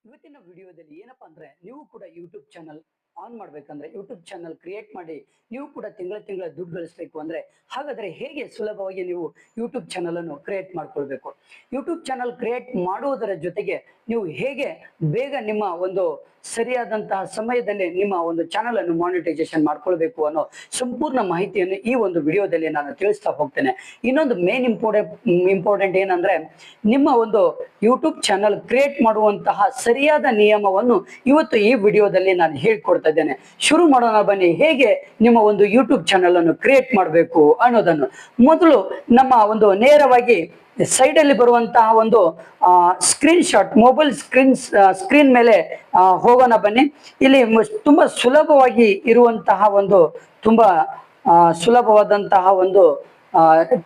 ಇವತ್ತಿನ ವಿಡಿಯೋದಲ್ಲಿ ಏನಪ್ಪಾ ಅಂದ್ರೆ ನೀವು ಕೂಡ ಯೂಟ್ಯೂಬ್ ಚಾನಲ್ ಆನ್ ಮಾಡ್ಬೇಕಂದ್ರೆ ಯೂಟ್ಯೂಬ್ ಚಾನಲ್ ಕ್ರಿಯೇಟ್ ಮಾಡಿ ನೀವು ಕೂಡ ತಿಂಗಳ ದುಡ್ಡು ಗಳಿಸಬೇಕು ಅಂದ್ರೆ ಹಾಗಾದ್ರೆ ಹೇಗೆ ಸುಲಭವಾಗಿ ನೀವು ಯೂಟ್ಯೂಬ್ ಚಾನಲ್ ಅನ್ನು ಕ್ರಿಯೇಟ್ ಮಾಡ್ಕೊಳ್ಬೇಕು, ಯೂಟ್ಯೂಬ್ ಚಾನಲ್ ಕ್ರಿಯೇಟ್ ಮಾಡುವುದರ ಜೊತೆಗೆ ನೀವು ಹೇಗೆ ಬೇಗ ನಿಮ್ಮ ಒಂದು ಸರಿಯಾದಂತಹ ಸಮಯದಲ್ಲಿ ನಿಮ್ಮ ಒಂದು ಚಾನಲ್ ಅನ್ನು ಮಾನಿಟೈಸೇಷನ್ ಮಾಡ್ಕೊಳ್ಬೇಕು ಅನ್ನೋ ಸಂಪೂರ್ಣ ಮಾಹಿತಿಯನ್ನು ಈ ಒಂದು ವಿಡಿಯೋದಲ್ಲಿ ನಾನು ತಿಳಿಸ್ತಾ ಹೋಗ್ತೇನೆ. ಇನ್ನೊಂದು ಮೇನ್ ಇಂಪಾರ್ಟೆಂಟ್ ಏನಂದ್ರೆ ನಿಮ್ಮ ಒಂದು ಯೂಟ್ಯೂಬ್ ಚಾನಲ್ ಕ್ರಿಯೇಟ್ ಮಾಡುವಂತಹ ಸರಿಯಾದ ನಿಯಮವನ್ನು ಇವತ್ತು ಈ ವಿಡಿಯೋದಲ್ಲಿ ನಾನು ಹೇಳ್ಕೊಡ್ತಾ ಇದ್ದೇನೆ. ಶುರು ಮಾಡೋಣ ಬನ್ನಿ, ಹೇಗೆ ನಿಮ್ಮ ಒಂದು ಯೂಟ್ಯೂಬ್ ಚಾನಲ್ ಅನ್ನು ಕ್ರಿಯೇಟ್ ಮಾಡಬೇಕು ಅನ್ನೋದನ್ನು. ಮೊದಲು ನಮ್ಮ ಒಂದು ನೇರವಾಗಿ ಸೈಡ್ ಅಲ್ಲಿ ಬರುವಂತಹ ಒಂದು ಸ್ಕ್ರೀನ್ ಶಾಟ್, ಮೊಬೈಲ್ ಸ್ಕ್ರೀನ್ ಮೇಲೆ ಹೋಗೋಣ ಬನ್ನಿ. ಇಲ್ಲಿ ತುಂಬಾ ಸುಲಭವಾಗಿ ಇರುವಂತಹ ಒಂದು ತುಂಬಾ ಸುಲಭವಾದಂತಹ ಒಂದು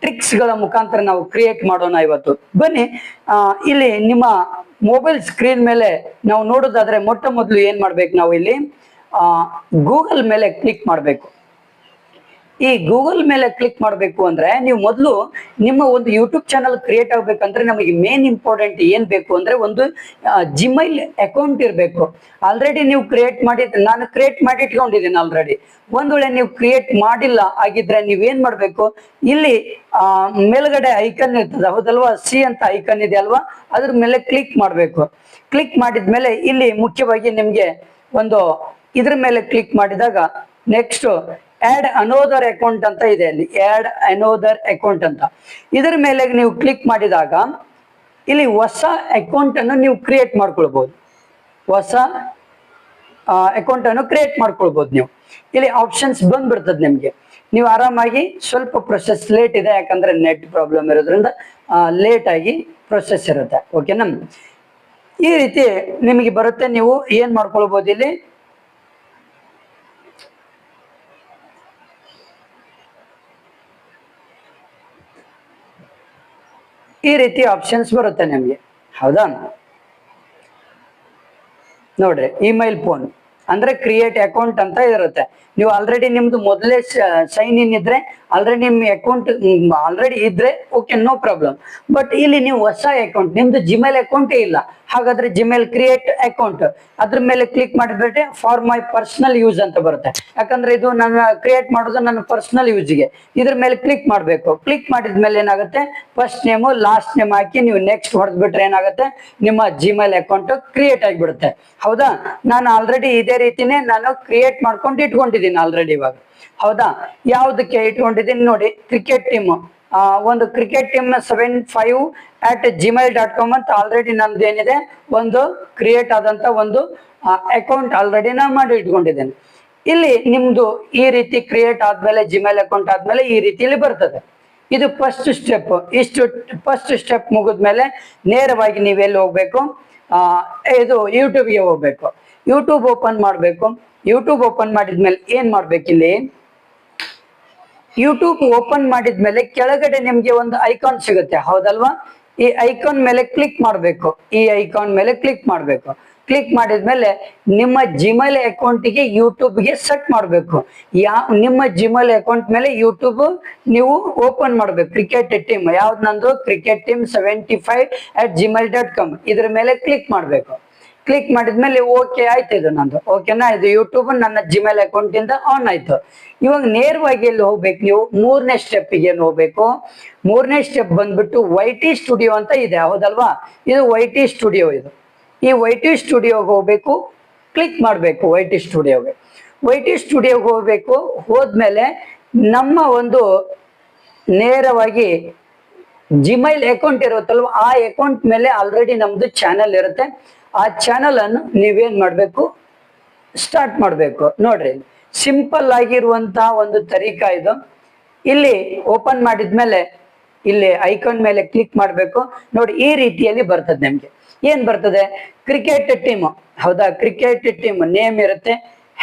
ಟ್ರಿಕ್ಸ್ ಗಳ ಮುಖಾಂತರ ನಾವು ಕ್ರಿಯೇಟ್ ಮಾಡೋಣ ಇವತ್ತು. ಬನ್ನಿ, ಇಲ್ಲಿ ನಿಮ್ಮ ಮೊಬೈಲ್ ಸ್ಕ್ರೀನ್ ಮೇಲೆ ನಾವು ನೋಡೋದಾದ್ರೆ ಮೊಟ್ಟ ಮೊದಲು ಏನ್ ಮಾಡ್ಬೇಕು, ನಾವು ಇಲ್ಲಿ ಗೂಗಲ್ ಮೇಲೆ ಕ್ಲಿಕ್ ಮಾಡಬೇಕು. ಈ ಗೂಗಲ್ ಮೇಲೆ ಕ್ಲಿಕ್ ಮಾಡಬೇಕು ಅಂದ್ರೆ ನೀವು ಮೊದಲು ನಿಮ್ಮ ಒಂದು ಯೂಟ್ಯೂಬ್ ಚಾನಲ್ ಕ್ರಿಯೇಟ್ ಆಗ್ಬೇಕಂದ್ರೆ ನಮಗೆ ಮೇನ್ ಇಂಪಾರ್ಟೆಂಟ್ ಏನ್ ಬೇಕು ಅಂದ್ರೆ ಒಂದು ಜಿಮೇಲ್ ಅಕೌಂಟ್ ಇರಬೇಕು. ಆಲ್ರೆಡಿ ನೀವು ನಾನು ಕ್ರಿಯೇಟ್ ಮಾಡಿ ಇಟ್ಕೊಂಡಿದ್ದೀನಿ ಆಲ್ರೆಡಿ. ಒಂದ್ ವೇಳೆ ನೀವು ಕ್ರಿಯೇಟ್ ಮಾಡಿಲ್ಲ ಆಗಿದ್ರೆ ನೀವೇನ್ ಮಾಡ್ಬೇಕು, ಇಲ್ಲಿ ಮೇಲ್ಗಡೆ ಐಕನ್ ಇರ್ತದೆ ಹೌದಲ್ವಾ, ಸಿ ಅಂತ ಐಕನ್ ಇದೆ ಅಲ್ವಾ, ಅದ್ರ ಮೇಲೆ ಕ್ಲಿಕ್ ಮಾಡ್ಬೇಕು. ಕ್ಲಿಕ್ ಮಾಡಿದ್ಮೇಲೆ ಇಲ್ಲಿ ಮುಖ್ಯವಾಗಿ ನಿಮ್ಗೆ ಒಂದು ಇದ್ರ ಮೇಲೆ ಕ್ಲಿಕ್ ಮಾಡಿದಾಗ ನೆಕ್ಸ್ಟ್ ಆಡ್ ಅನೋದರ್ ಅಕೌಂಟ್ ಅಂತ ಇದೆ, ಅಲ್ಲಿ ಆಡ್ ಅನೋದರ್ ಅಕೌಂಟ್ ಅಂತ ಇದರ ಮೇಲೆ ನೀವು ಕ್ಲಿಕ್ ಮಾಡಿದಾಗ ಇಲ್ಲಿ ಹೊಸ ಅಕೌಂಟ್ ಅನ್ನು ನೀವು ಕ್ರಿಯೇಟ್ ಮಾಡ್ಕೊಳ್ಬಹುದು. ಹೊಸ ಅಕೌಂಟ್ ಅನ್ನು ಕ್ರಿಯೇಟ್ ಮಾಡ್ಕೊಳ್ಬಹುದು. ನೀವು ಇಲ್ಲಿ ಆಪ್ಷನ್ಸ್ ಬಂದ್ಬಿಡ್ತದೆ ನಿಮ್ಗೆ. ನೀವು ಆರಾಮಾಗಿ, ಸ್ವಲ್ಪ ಪ್ರೊಸೆಸ್ ಲೇಟ್ ಇದೆ ಯಾಕಂದ್ರೆ ನೆಟ್ ಪ್ರಾಬ್ಲಮ್ ಇರೋದ್ರಿಂದ ಲೇಟ್ ಆಗಿ ಪ್ರೊಸೆಸ್ ಇರುತ್ತೆ. ಓಕೆನಾ, ಈ ರೀತಿ ನಿಮಗೆ ಬರುತ್ತೆ. ನೀವು ಏನ್ ಮಾಡ್ಕೊಳ್ಬಹುದು, ಇಲ್ಲಿ ಈ ರೀತಿ ಆಪ್ಷನ್ಸ್ ಬರುತ್ತೆ ನಿಮ್ಗೆ, ಹೌದಾ. ನೋಡ್ರಿ, ಇಮೇಲ್ ಫೋನ್ ಅಂದ್ರೆ ಕ್ರಿಯೇಟ್ ಅಕೌಂಟ್ ಅಂತ ಇರುತ್ತೆ. ನೀವು ಆಲ್ರೆಡಿ ನಿಮ್ದು ಮೊದಲೇ ಸೈನ್ ಇನ್ ಇದ್ರೆ, ಆಲ್ರೆಡಿ ನಿಮ್ಮ ಅಕೌಂಟ್ ಆಲ್ರೆಡಿ ಇದ್ರೆ ಓಕೆ, ನೋ ಪ್ರಾಬ್ಲಮ್. ಬಟ್ ಇಲ್ಲಿ ನೀವು ಹೊಸ ಅಕೌಂಟ್, ನಿಮ್ದು ಜಿಮೇಲ್ ಅಕೌಂಟೇ ಇಲ್ಲ, ಹಾಗಾದ್ರೆ ಜಿಮೇಲ್ ಕ್ರಿಯೇಟ್ ಅಕೌಂಟ್ ಅದ್ರ ಮೇಲೆ ಕ್ಲಿಕ್ ಮಾಡಿದ್ರೆ ಫಾರ್ ಮೈ ಪರ್ಸನಲ್ ಯೂಸ್ ಅಂತ ಬರುತ್ತೆ. ಯಾಕಂದ್ರೆ ಇದು ನಾನು ಕ್ರಿಯೇಟ್ ಮಾಡೋದು ನನ್ನ ಪರ್ಸನಲ್ ಯೂಸ್ಗೆ. ಇದ್ರ ಮೇಲೆ ಕ್ಲಿಕ್ ಮಾಡ್ಬೇಕು. ಕ್ಲಿಕ್ ಮಾಡಿದ್ಮೇಲೆ ಏನಾಗುತ್ತೆ, ಫಸ್ಟ್ ನೇಮು ಲಾಸ್ಟ್ ನೇಮ್ ಹಾಕಿ ನೀವು ನೆಕ್ಸ್ಟ್ ಹೊಡೆದ್ಬಿಟ್ರೆ ಏನಾಗುತ್ತೆ, ನಿಮ್ಮ ಜಿಮೇಲ್ ಅಕೌಂಟ್ ಕ್ರಿಯೇಟ್ ಆಗಿಬಿಡುತ್ತೆ. ಹೌದಾ, ನಾನು ಆಲ್ರೆಡಿ ಇದೇ ರೀತಿನೇ ನಾನು ಕ್ರಿಯೇಟ್ ಮಾಡ್ಕೊಂಡು ಇಟ್ಕೊಂಡಿದ್ದೀನಿ ಆಲ್ರೆಡಿ ಇವಾಗ. ಹೌದಾ, ಯಾವ್ದಕ್ಕೆ ಇಟ್ಕೊಂಡಿದ್ದೀನಿ ನೋಡಿ, ಕ್ರಿಕೆಟ್ ಟೀಮ್, ಒಂದು ಕ್ರಿಕೆಟ್ ಟೀಮ್ 75@gmail.com ಅಂತ ಆಲ್ರೆಡಿ ನಮ್ದು ಏನಿದೆ ಒಂದು ಕ್ರಿಯೇಟ್ ಆದಂತ ಒಂದು ಅಕೌಂಟ್ ಆಲ್ರೆಡಿ ನಾನು ಮಾಡಿ ಇಟ್ಕೊಂಡಿದ್ದೇನೆ. ಇಲ್ಲಿ ನಿಮ್ದು ಈ ರೀತಿ ಕ್ರಿಯೇಟ್ ಆದ್ಮೇಲೆ, ಜಿಮೇಲ್ ಅಕೌಂಟ್ ಆದ್ಮೇಲೆ ಈ ರೀತಿಯಲ್ಲಿ ಬರ್ತದೆ. ಇದು ಫಸ್ಟ್ ಸ್ಟೆಪ್. ಇಷ್ಟು ಫಸ್ಟ್ ಸ್ಟೆಪ್ ಮುಗಿದ್ಮೇಲೆ ನೇರವಾಗಿ ನೀವೆಲ್ಲಿ ಹೋಗ್ಬೇಕು, ಇದು ಯೂಟ್ಯೂಬ್ಗೆ ಹೋಗ್ಬೇಕು. ಯೂಟ್ಯೂಬ್ ಓಪನ್ ಮಾಡ್ಬೇಕು. ಯೂಟ್ಯೂಬ್ ಓಪನ್ ಮಾಡಿದ್ಮೇಲೆ ಏನ್ ಮಾಡ್ಬೇಕು, ಇಲ್ಲಿ ಯೂಟ್ಯೂಬ್ ಓಪನ್ ಮಾಡಿದ್ಮೇಲೆ ಕೆಳಗಡೆ ನಿಮ್ಗೆ ಒಂದು ಐಕಾನ್ ಸಿಗುತ್ತೆ, ಹೌದಲ್ವಾ. ಈ ಐಕಾನ್ ಮೇಲೆ ಕ್ಲಿಕ್ ಮಾಡ್ಬೇಕು. ಈ ಐಕಾನ್ ಮೇಲೆ ಕ್ಲಿಕ್ ಮಾಡ್ಬೇಕು. ಕ್ಲಿಕ್ ಮಾಡಿದ್ಮೇಲೆ ನಿಮ್ಮ ಜಿಮೇಲ್ ಅಕೌಂಟಿಗೆ ಯೂಟ್ಯೂಬ್ಗೆ ಸೆಟ್ ಮಾಡ್ಬೇಕು. ನಿಮ್ಮ ಜಿಮೇಲ್ ಅಕೌಂಟ್ ಮೇಲೆ ಯೂಟ್ಯೂಬ್ ನೀವು ಓಪನ್ ಮಾಡ್ಬೇಕು. ಕ್ರಿಕೆಟ್ ಟೀಮ್, ಯಾವ್ದು ನಂದು ಕ್ರಿಕೆಟ್ ಟೀಮ್ 75@gmail.com ಇದ್ರ ಮೇಲೆ ಕ್ಲಿಕ್ ಮಾಡ್ಬೇಕು. ಕ್ಲಿಕ್ ಮಾಡಿದ್ಮೇಲೆ ಓಕೆ ಆಯ್ತು, ಇದು ನಂದು ಓಕೆನಾ. ಇದು ಯೂಟ್ಯೂಬ್ ನನ್ನ ಜಿಮೇಲ್ ಅಕೌಂಟ್ ಇಂದ ಆನ್ ಆಯ್ತು. ಇವಾಗ ನೇರವಾಗಿ ಎಲ್ಲಿ ಹೋಗ್ಬೇಕು, ನೀವು ಮೂರನೇ ಸ್ಟೆಪ್ಗೆ ಏನು ಹೋಗ್ಬೇಕು. ಮೂರನೇ ಸ್ಟೆಪ್ ಬಂದ್ಬಿಟ್ಟು YT ಸ್ಟುಡಿಯೋ ಅಂತ ಇದೆ, ಹೌದಲ್ವಾ. ಇದು YT ಸ್ಟುಡಿಯೋ. ಇದು ಈ YT ಸ್ಟುಡಿಯೋಗೆ ಹೋಗ್ಬೇಕು. ಕ್ಲಿಕ್ ಮಾಡ್ಬೇಕು YT ಸ್ಟುಡಿಯೋಗೆ. YT ಸ್ಟುಡಿಯೋಗೆ ಹೋಗ್ಬೇಕು. ಹೋದ್ಮೇಲೆ ನಮ್ಮ ಒಂದು ನೇರವಾಗಿ ಜಿಮೇಲ್ ಅಕೌಂಟ್ ಇರುತ್ತಲ್ವ, ಆ ಅಕೌಂಟ್ ಮೇಲೆ ಆಲ್ರೆಡಿ ನಮ್ದು ಚಾನೆಲ್ ಇರುತ್ತೆ. ಆ ಚಾನಲ್ ಅನ್ನು ನೀವೇನ್ ಮಾಡ್ಬೇಕು, ಸ್ಟಾರ್ಟ್ ಮಾಡ್ಬೇಕು. ನೋಡ್ರಿ, ಸಿಂಪಲ್ ಆಗಿರುವಂತಹ ಒಂದು ತರೀಕಾ ಇದು. ಇಲ್ಲಿ ಓಪನ್ ಮಾಡಿದ್ಮೇಲೆ ಇಲ್ಲಿ ಐಕಾನ್ ಮೇಲೆ ಕ್ಲಿಕ್ ಮಾಡ್ಬೇಕು. ನೋಡಿ, ಈ ರೀತಿಯಲ್ಲಿ ಬರ್ತದೆ. ನಿಮ್ಗೆ ಏನ್ ಬರ್ತದೆ, ಕ್ರಿಕೆಟ್ ಟೀಮ್, ಹೌದಾ. ಕ್ರಿಕೆಟ್ ಟೀಮ್ ನೇಮ್ ಇರುತ್ತೆ,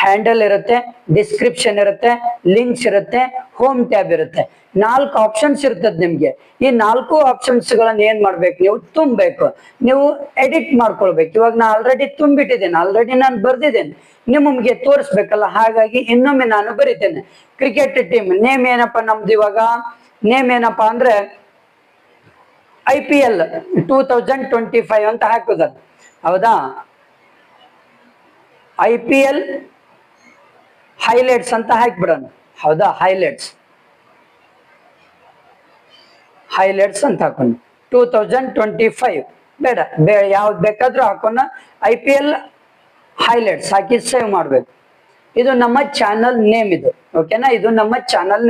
ಹ್ಯಾಂಡಲ್ ಇರುತ್ತೆ, ಡಿಸ್ಕ್ರಿಪ್ಷನ್ ಇರುತ್ತೆ, ಲಿಂಕ್ಸ್ ಇರುತ್ತೆ, ಹೋಮ್ ಟ್ಯಾಬ್ ಇರುತ್ತೆ. 4 ಆಪ್ಷನ್ಸ್ ಇರ್ತದೆ ನಿಮ್ಗೆ. ಈ 4 ಆಪ್ಷನ್ಸ್ ಗಳನ್ನ ಏನ್ ಮಾಡ್ಬೇಕು, ನೀವು ತುಂಬಬೇಕು. ನೀವು ಎಡಿಟ್ ಮಾಡ್ಕೊಳ್ಬೇಕು. ಇವಾಗ ನಾನು ಆಲ್ರೆಡಿ ತುಂಬಿಟ್ಟಿದ್ದೇನೆ, ಆಲ್ರೆಡಿ ನಾನು ಬರ್ದಿದ್ದೇನೆ, ನಿಮಗೆ ತೋರಿಸ್ಬೇಕಲ್ಲ, ಹಾಗಾಗಿ ಇನ್ನೊಮ್ಮೆ ನಾನು ಬರಿತೇನೆ. ಕ್ರಿಕೆಟ್ ಟೀಮ್ ನೇಮ್ ಏನಪ್ಪಾ ನಮ್ದು, ಇವಾಗ ನೇಮ್ ಏನಪ್ಪಾ ಅಂದ್ರೆ IPL 2025 ಅಂತ ಹಾಕುದದು, ಹೌದಾ. IPL ಹೈಲೈಟ್ಸ್ ಅಂತ ಹಾಕ್ಬಿಡೋಣ. ಹೌದಾ, ಹೈಲೈಟ್ಸ್ ಅಂತ ಹಾಕೋಣ. 2025 ಬೇಡ, ಯಾವ್ದು ಬೇಕಾದ್ರೂ ಹಾಕೋಣ. IPL ಹೈಲೈಟ್ಸ್ ಹಾಕಿ ಸೇವ್ ಮಾಡ್ಬೇಕು. ಇದು ನಮ್ಮ ಚಾನಲ್ ನೇಮ್, ಇದು ಓಕೆನಾ. ಇದು ನಮ್ಮ ಚಾನಲ್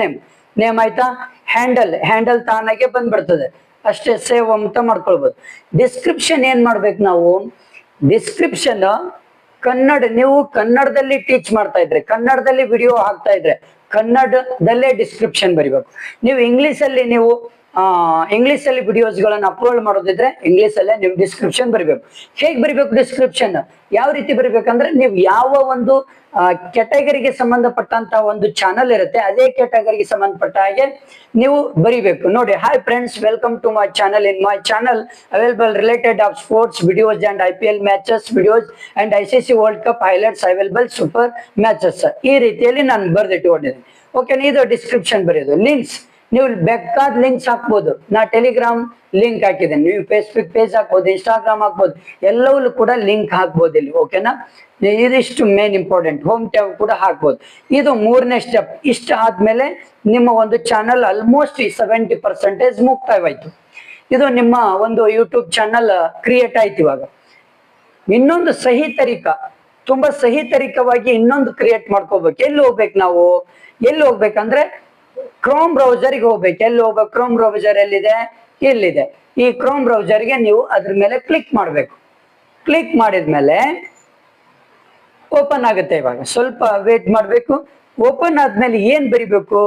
ನೇಮ್ ಆಯ್ತಾ. ಹ್ಯಾಂಡಲ್ ತಾನಾಗೆ ಬಂದ್ಬಿಡ್ತದೆ ಅಷ್ಟೇ, ಸೇವ್ ಅಂತ ಮಾಡ್ಕೊಳ್ಬಹುದು. ಡಿಸ್ಕ್ರಿಪ್ಷನ್ ಏನ್ ಮಾಡ್ಬೇಕು ನಾವು, ಡಿಸ್ಕ್ರಿಪ್ಷನ್ ಕನ್ನಡ, ನೀವು ಕನ್ನಡದಲ್ಲಿ ಟೀಚ್ ಮಾಡ್ತಾ ಇದ್ರೆ, ಕನ್ನಡದಲ್ಲಿ ವಿಡಿಯೋ ಹಾಕ್ತಾ ಇದ್ರೆ ಕನ್ನಡದಲ್ಲೇ ಡಿಸ್ಕ್ರಿಪ್ಷನ್ ಬರಿಬೇಕು. ನೀವು ಇಂಗ್ಲಿಷ್ ಅಲ್ಲಿ ವಿಡಿಯೋಸ್ ಗಳನ್ನ ಅಪ್ಲೋಡ್ ಮಾಡೋದಿದ್ರೆ ಇಂಗ್ಲಿಷ್ ಅಲ್ಲೇ ನೀವು ಡಿಸ್ಕ್ರಿಪ್ಷನ್ ಬರಿಬೇಕು. ಹೇಗ್ ಬರಿಬೇಕು ಡಿಸ್ಕ್ರಿಪ್ಷನ್, ಯಾವ ರೀತಿ ಬರಿಬೇಕಂದ್ರೆ, ನೀವು ಯಾವ ಒಂದು ಕೆಟಗರಿಗೆ ಸಂಬಂಧಪಟ್ಟಂತ ಒಂದು ಚಾನಲ್ ಇರುತ್ತೆ, ಅದೇ ಕೆಟಗರಿಗೆ ಸಂಬಂಧಪಟ್ಟ ಹಾಗೆ ನೀವು ಬರಿಬೇಕು. ನೋಡಿ, hi friends, welcome to my channel. In my channel available related of sports videos and IPL matches videos and ICC world cup highlights available super matches. ಈ ರೀತಿಯಲ್ಲಿ ನಾನು ಬರೆದಿಟ್ಟುಕೊಂಡಿದ್ದೀನಿ. ಓಕೆ, ಇದು ಡಿಸ್ಕ್ರಿಪ್ಷನ್ ಬರೆಯೋದು. ಲಿಂಕ್ಸ್, ನೀವು ಬೇಕಾದ ಲಿಂಕ್ಸ್ ಹಾಕ್ಬೋದು. ನಾ ಟೆಲಿಗ್ರಾಮ್ ಲಿಂಕ್ ಹಾಕಿದ್ದೇನೆ, ನೀವು ಫೇಸ್ಬುಕ್ ಪೇಜ್ ಹಾಕ್ಬೋದು, ಇನ್ಸ್ಟಾಗ್ರಾಮ್ ಹಾಕ್ಬೋದು, ಎಲ್ಲವೂ ಕೂಡ ಲಿಂಕ್ ಹಾಕ್ಬೋದು ಇಲ್ಲಿ. ಓಕೆನಾ, ಇದಿಷ್ಟು ಮೇನ್ ಇಂಪಾರ್ಟೆಂಟ್. ಹೋಮ್ ಟ್ಯಾಬ್ ಕೂಡ ಹಾಕ್ಬೋದು. ಇದು 3ನೇ ಸ್ಟೆಪ್. ಇಷ್ಟ ಆದ್ಮೇಲೆ ನಿಮ್ಮ ಒಂದು ಚಾನಲ್ ಆಲ್ಮೋಸ್ಟ್ 70% ಮುಕ್ತಾಯವಾಯ್ತು. ಇದು ನಿಮ್ಮ ಒಂದು ಯೂಟ್ಯೂಬ್ ಚಾನಲ್ ಕ್ರಿಯೇಟ್ ಆಯ್ತು. ಇವಾಗ ಇನ್ನೊಂದು ತುಂಬಾ ಸಹಿ ತರೀಕವಾಗಿ ಇನ್ನೊಂದು ಕ್ರಿಯೇಟ್ ಮಾಡ್ಕೋಬೇಕು. ಎಲ್ಲಿ ಹೋಗ್ಬೇಕಂದ್ರೆ ಕ್ರೋಮ್ ಬ್ರೌಸರ್ಗೆ ಹೋಗ್ಬೇಕು. ಎಲ್ಲಿ ಹೋಗ್ಬೇಕು? ಕ್ರೋಮ್ ಬ್ರೌಸರ್ ಎಲ್ಲಿದೆ? ಇಲ್ಲಿದೆ. ಈ ಕ್ರೋಮ್ ಬ್ರೌಸರ್ಗೆ ನೀವು ಅದ್ರ ಮೇಲೆ ಕ್ಲಿಕ್ ಮಾಡ್ಬೇಕು. ಕ್ಲಿಕ್ ಮಾಡಿದ್ಮೇಲೆ ಓಪನ್ ಆಗುತ್ತೆ. ಇವಾಗ ಸ್ವಲ್ಪ ವೇಟ್ ಮಾಡ್ಬೇಕು. ಓಪನ್ ಆದ್ಮೇಲೆ ಏನ್ ಬರಿಬೇಕು?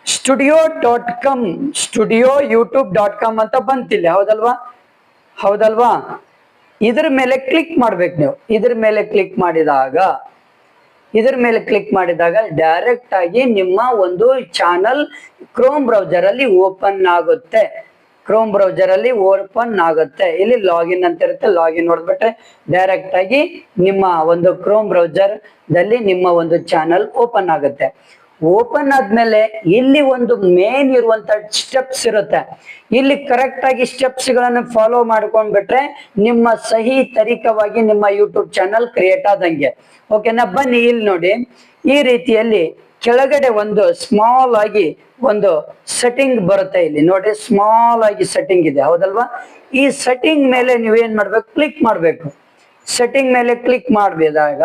studio.com studioyoutube.com ಅಂತ ಬಂತಿಲ್ಲ, ಹೌದಲ್ವಾ. ಇದ್ರ ಮೇಲೆ ಕ್ಲಿಕ್ ಮಾಡ್ಬೇಕು ನೀವು. ಇದ್ರ ಮೇಲೆ ಕ್ಲಿಕ್ ಮಾಡಿದಾಗ ಡೈರೆಕ್ಟ್ ಆಗಿ ನಿಮ್ಮ ಒಂದು ಚಾನಲ್ ಕ್ರೋಮ್ ಬ್ರೌಸರ್ ಅಲ್ಲಿ ಓಪನ್ ಆಗುತ್ತೆ. ಇಲ್ಲಿ ಲಾಗಿನ್ ಅಂತ ಇರುತ್ತೆ. ಲಾಗಿನ್ ಹೊಡೆದ್ಬಿಟ್ರೆ ಡೈರೆಕ್ಟ್ ಆಗಿ ನಿಮ್ಮ ಒಂದು ಕ್ರೋಮ್ ಬ್ರೌಸರ್ ದಲ್ಲಿ ನಿಮ್ಮ ಒಂದು ಚಾನಲ್ ಓಪನ್ ಆಗುತ್ತೆ. ಓಪನ್ ಆದ್ಮೇಲೆ ಇಲ್ಲಿ ಒಂದು ಮೇನ್ ಇರುವಂತ ಸ್ಟೆಪ್ಸ್ ಇರುತ್ತೆ. ಇಲ್ಲಿ ಕರೆಕ್ಟ್ ಆಗಿ ಸ್ಟೆಪ್ಸ್ ಗಳನ್ನು ಫಾಲೋ ಮಾಡ್ಕೊಂಡ್ಬಿಟ್ರೆ ನಿಮ್ಮ ಸಹಿ ತರೀಕವಾಗಿ ನಿಮ್ಮ ಯೂಟ್ಯೂಬ್ ಚಾನಲ್ ಕ್ರಿಯೇಟ್ ಆದಂಗೆ. ಓಕೆನಾ, ಬನ್ನಿ ಇಲ್ಲಿ ನೋಡಿ. ಈ ರೀತಿಯಲ್ಲಿ ಕೆಳಗಡೆ ಒಂದು ಸ್ಮಾಲ್ ಆಗಿ ಒಂದು ಸೆಟ್ಟಿಂಗ್ ಬರುತ್ತೆ. ಇಲ್ಲಿ ನೋಡಿ, ಸ್ಮಾಲ್ ಆಗಿ ಸೆಟ್ಟಿಂಗ್ ಇದೆ, ಹೌದಲ್ವಾ. ಈ ಸೆಟ್ಟಿಂಗ್ ಮೇಲೆ ನೀವೇನ್ ಮಾಡ್ಬೇಕು? ಕ್ಲಿಕ್ ಮಾಡ್ಬೇಕು. ಸೆಟ್ಟಿಂಗ್ ಮೇಲೆ ಕ್ಲಿಕ್ ಮಾಡಿದಾಗ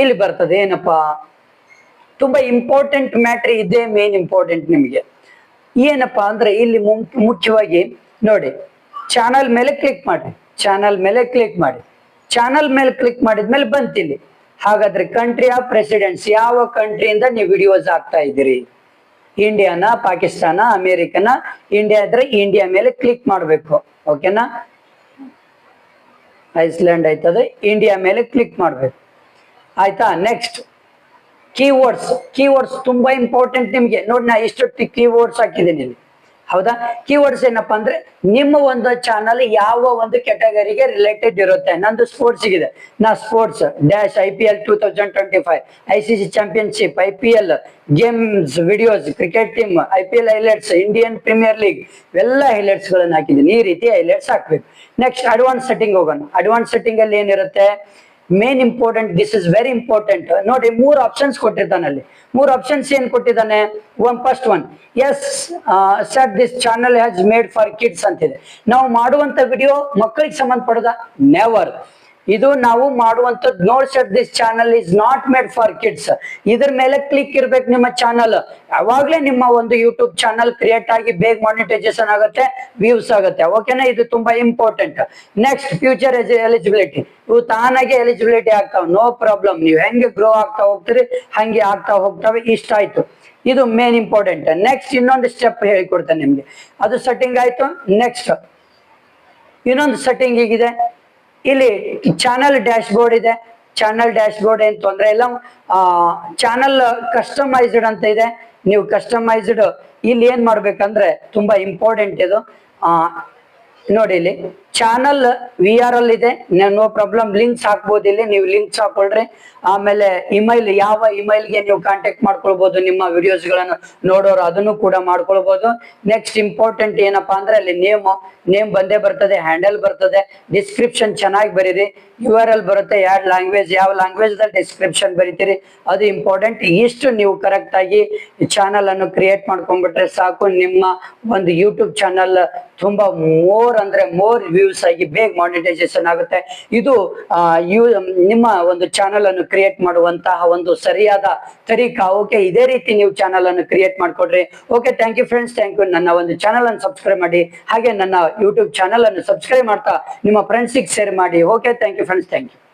ಇಲ್ಲಿ ಬರ್ತದೆ ಏನಪ್ಪಾ, ತುಂಬಾ ಇಂಪಾರ್ಟೆಂಟ್ ಮ್ಯಾಟ್ರ್ ಇದೆ. ಮೇನ್ ಇಂಪಾರ್ಟೆಂಟ್ ನಿಮಗೆ ಏನಪ್ಪಾ ಅಂದ್ರೆ, ಇಲ್ಲಿ ಮುಖ್ಯವಾಗಿ ನೋಡಿ, ಚಾನಲ್ ಮೇಲೆ ಕ್ಲಿಕ್ ಮಾಡಿದ್ಮೇಲೆ ಬಂತಿಲ್ಲಿ. ಹಾಗಾದ್ರೆ ಕಂಟ್ರಿ ಆಫ್ ರೆಸಿಡೆನ್ಸ್, ಯಾವ ಕಂಟ್ರಿಯಿಂದ ನೀವು ವಿಡಿಯೋಸ್ ಹಾಕ್ತಾ ಇದ್ದೀರಿ? ಇಂಡಿಯಾನ, ಪಾಕಿಸ್ತಾನ, ಅಮೇರಿಕನ? ಇಂಡಿಯಾ ಇದ್ರೆ ಇಂಡಿಯಾ ಮೇಲೆ ಕ್ಲಿಕ್ ಮಾಡ್ಬೇಕು. ಓಕೆನಾ, ಐಸ್ಲ್ಯಾಂಡ್ ಆಯ್ತದೆ, ಇಂಡಿಯಾ ಮೇಲೆ ಕ್ಲಿಕ್ ಮಾಡ್ಬೇಕು. ಆಯ್ತಾ. ನೆಕ್ಸ್ಟ್ ಕೀವರ್ಡ್ಸ್ ತುಂಬಾ ಇಂಪಾರ್ಟೆಂಟ್ ನಿಮ್ಗೆ. ನೋಡಿ, ನಾ ಎಷ್ಟು ಕೀವರ್ಡ್ಸ್ ಹಾಕಿದ್ದೀನಿ ಇಲ್ಲಿ, ಹೌದಾ. ಕೀವರ್ಡ್ಸ್ ಏನಪ್ಪಾ ಅಂದ್ರೆ, ನಿಮ್ಮ ಒಂದು ಚಾನಲ್ ಯಾವ ಒಂದು ಕೆಟಗರಿಗೆ ರಿಲೇಟೆಡ್ ಇರುತ್ತೆ. ನಂದು ಸ್ಪೋರ್ಟ್ಸ್ ಇದೆ, ನಾ sports -IPL 2025, ICC championship, IPL games videos, cricket team, IPL highlights, Indian premier league, ಇವೆಲ್ಲ ಹೈಲೈಟ್ಸ್ ಗಳನ್ನ ಹಾಕಿದ್ದೀನಿ. ಈ ರೀತಿ ಹೈಲೈಟ್ಸ್ ಹಾಕ್ಬೇಕು. ನೆಕ್ಸ್ಟ್ ಅಡ್ವಾನ್ಸ್ ಸೆಟ್ಟಿಂಗ್ ಹೋಗೋಣ. ಅಡ್ವಾನ್ಸ್ ಸೆಟ್ಟಿಂಗ್ ಅಲ್ಲಿ ಏನಿರುತ್ತೆ? Main important, this is very important. ನೋಡಿ, 3 ಆಪ್ಷನ್ಸ್ ಕೊಟ್ಟಿರ್ತಾನೆ ಅಲ್ಲಿ. 3 ಆಪ್ಷನ್ಸ್ ಏನ್ ಕೊಟ್ಟಿದ್ದಾನೆ? First one, yes set this channel has made for kids ಅಂತಿದೆ. ನಾವು ಮಾಡುವಂತ ವಿಡಿಯೋ ಮಕ್ಕಳಿಗೆ ಸಂಬಂಧಪಡದ? ನೆವರ್. ಇದು ನಾವು ಮಾಡುವಂತದ್ದು no set this channel is not made for kids. ಇದ್ರ ಮೇಲೆ ಕ್ಲಿಕ್ ಇರ್ಬೇಕು ನಿಮ್ಮ ಚಾನಲ್. ಅವಾಗ್ಲೇ ನಿಮ್ಮ ಒಂದು ಯೂಟ್ಯೂಬ್ ಚಾನಲ್ ಕ್ರಿಯೇಟ್ ಆಗಿ ಬೇಗ ಮಾನಿಟೈಸೇಷನ್ ಆಗುತ್ತೆ, ವ್ಯೂಸ್ ಆಗುತ್ತೆ. ಓಕೆನಾ, ಇದು ತುಂಬಾ ಇಂಪಾರ್ಟೆಂಟ್. Next, future eligibility. ಇವು ತಾನಾಗೆ ಎಲಿಜಿಬಿಲಿಟಿ ಆಗ್ತಾವ, ನೋ ಪ್ರಾಬ್ಲಮ್. ನೀವು ಹೆಂಗೆ ಗ್ರೋ ಆಗ್ತಾ ಹೋಗ್ತೀರಿ ಹಂಗೆ ಆಗ್ತಾ ಹೋಗ್ತಾವೆ. ಇಷ್ಟ ಆಯ್ತು, ಇದು ಮೇನ್ ಇಂಪಾರ್ಟೆಂಟ್. ನೆಕ್ಸ್ಟ್ ಇನ್ನೊಂದು ಸ್ಟೆಪ್ ಹೇಳಿಕೊಡ್ತೇನೆ ನಿಮ್ಗೆ. ಅದು ಸೆಟ್ಟಿಂಗ್ ಆಯ್ತು. ನೆಕ್ಸ್ಟ್ ಇನ್ನೊಂದು ಸೆಟ್ಟಿಂಗ್ ಹೀಗಿದೆ. ಇಲ್ಲಿ ಚಾನಲ್ ಡ್ಯಾಶ್ ಬೋರ್ಡ್ ಇದೆ. ಚಾನಲ್ ಡ್ಯಾಶ್ ಬೋರ್ಡ್ ಏನ್ ತೊಂದ್ರೆ ಇಲ್ಲ. ಚಾನಲ್ ಕಸ್ಟಮೈಸ್ಡ್ ಅಂತ ಇದೆ. ನೀವು ಕಸ್ಟಮೈಸ್ಡ್ ಇಲ್ಲಿ ಏನ್ ಮಾಡ್ಬೇಕಂದ್ರೆ ತುಂಬಾ ಇಂಪಾರ್ಟೆಂಟ್ ಇದು. ನೋಡಿ, ಇಲ್ಲಿ ಚಾನಲ್ VRL ಇದೆ, ನೋ ಪ್ರಾಬ್ಲಮ್, ಲಿಂಕ್ಸ್ ಹಾಕ್ಬೋದು ಇಲ್ಲಿ, ನೀವು ಲಿಂಕ್ಸ್ ಹಾಕೊಳ್ರಿ. ಆಮೇಲೆ ಇಮೇಲ್, ಯಾವ ಇಮೇಲ್ಗೆ ನೀವು ಕಾಂಟ್ಯಾಕ್ಟ್ ಮಾಡ್ಕೊಳ್ಬಹುದು ನಿಮ್ಮ ವಿಡಿಯೋಸ್ ಗಳನ್ನು ನೋಡೋರು, ಅದನ್ನು ಕೂಡ ಮಾಡ್ಕೊಳ್ಬಹುದು. ನೆಕ್ಸ್ಟ್ ಇಂಪಾರ್ಟೆಂಟ್ ಏನಪ್ಪಾ ಅಂದ್ರೆ ಅಲ್ಲಿ ನೇಮ್ ಬಂದೇ ಬರ್ತದೆ, ಹ್ಯಾಂಡಲ್ ಬರ್ತದೆ, ಡಿಸ್ಕ್ರಿಪ್ಷನ್ ಚೆನ್ನಾಗಿ ಬರೀರಿ, URL ಬರುತ್ತೆ, ಯಾವ ಲ್ಯಾಂಗ್ವೇಜ್ ದಲ್ಲಿ ಡಿಸ್ಕ್ರಿಪ್ಷನ್ ಬರೀತೀರಿ ಅದು ಇಂಪಾರ್ಟೆಂಟ್. ಇಷ್ಟು ನೀವು ಕರೆಕ್ಟ್ ಆಗಿ ಚಾನಲ್ ಅನ್ನು ಕ್ರಿಯೇಟ್ ಮಾಡ್ಕೊಂಡ್ಬಿಟ್ರೆ ಸಾಕು, ನಿಮ್ಮ ಒಂದು ಯೂಟ್ಯೂಬ್ ಚಾನಲ್ ತುಂಬಾ ಮೋರ್ ವ್ಯೂಸ್ ಆಗಿ ಬೇಗ ಮಾನಿಟೈಸೇಷನ್ ಆಗುತ್ತೆ. ಇದು ನಿಮ್ಮ ಒಂದು ಚಾನಲ್ ಅನ್ನು ಕ್ರಿಯೇಟ್ ಮಾಡುವಂತಹ ಒಂದು ಸರಿಯಾದ ತರೀಕಾ. ಓಕೆ, ಇದೇ ರೀತಿ ನೀವು ಚಾನಲ್ ಅನ್ನು ಕ್ರಿಯೇಟ್ ಮಾಡ್ಕೊಡ್ರಿ. Okay, thank you friends, thank you. ನನ್ನ ಒಂದು ಚಾನಲ್ ಅನ್ನು ಸಬ್ಸ್ಕ್ರೈಬ್ ಮಾಡಿ, ಹಾಗೆ ನನ್ನ ಯೂಟ್ಯೂಬ್ ಚಾನಲ್ ಅನ್ನು ಸಬ್ಸ್ಕ್ರೈಬ್ ಮಾಡ್ತಾ ನಿಮ್ಮ ಫ್ರೆಂಡ್ಸಿಗೆ ಶೇರ್ ಮಾಡಿ. Okay, thank you friends, thank you.